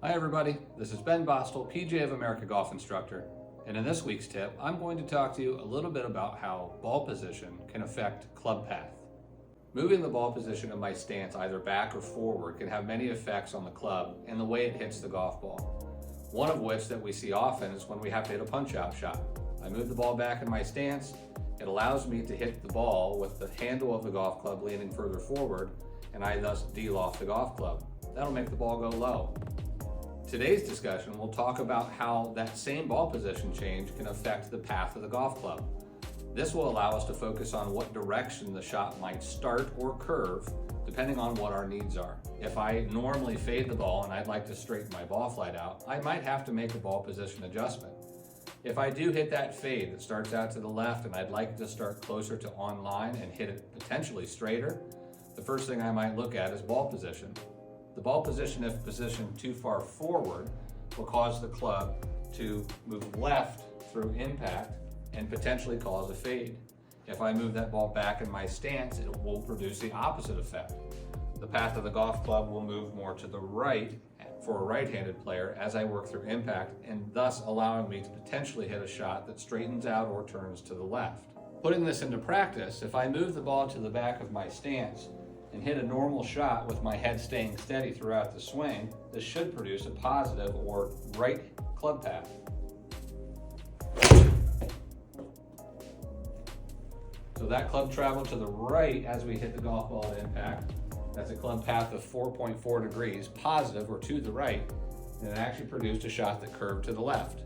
Hi everybody, this is Ben Bostel, PGA of America golf instructor, and in this week's tip, I'm going to talk to you a little bit about how ball position can affect club path. Moving the ball position of my stance either back or forward can have many effects on the club and the way it hits the golf ball. One of which that we see often is when we have to hit a punch-out shot. I move the ball back in my stance, it allows me to hit the ball with the handle of the golf club leaning further forward, and I thus de-loft the golf club. That'll make the ball go low. Today's discussion will talk about how that same ball position change can affect the path of the golf club. This will allow us to focus on what direction the shot might start or curve, depending on what our needs are. If I normally fade the ball and I'd like to straighten my ball flight out, I might have to make a ball position adjustment. If I do hit that fade that starts out to the left and I'd like to start closer to on line and hit it potentially straighter, the first thing I might look at is ball position. The ball position, if positioned too far forward, will cause the club to move left through impact and potentially cause a fade. If I move that ball back in my stance, it will produce the opposite effect. The path of the golf club will move more to the right for a right-handed player as I work through impact, and thus allowing me to potentially hit a shot that straightens out or turns to the left. Putting this into practice, if I move the ball to the back of my stance and hit a normal shot with my head staying steady throughout the swing, this should produce a positive or right club path. So that club traveled to the right as we hit the golf ball at impact. That's a club path of 4.4 degrees, positive or to the right, and it actually produced a shot that curved to the left.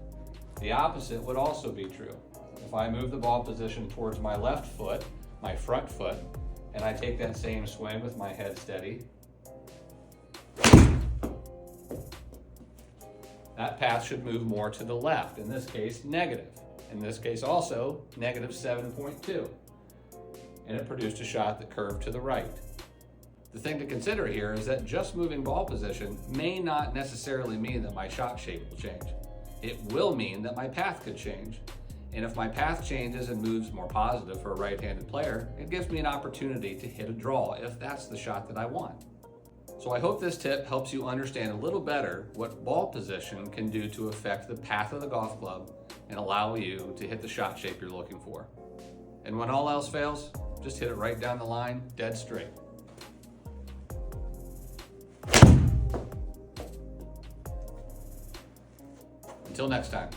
The opposite would also be true. If I move the ball position towards my left foot, my front foot, and I take that same swing with my head steady, that path should move more to the left, in this case negative. In this case also negative 7.2. And it produced a shot that curved to the right. The thing to consider here is that just moving ball position may not necessarily mean that my shot shape will change. It will mean that my path could change. And if my path changes and moves more positive for a right-handed player, it gives me an opportunity to hit a draw if that's the shot that I want. So I hope this tip helps you understand a little better what ball position can do to affect the path of the golf club and allow you to hit the shot shape you're looking for. And when all else fails, just hit it right down the line, dead straight. Until next time.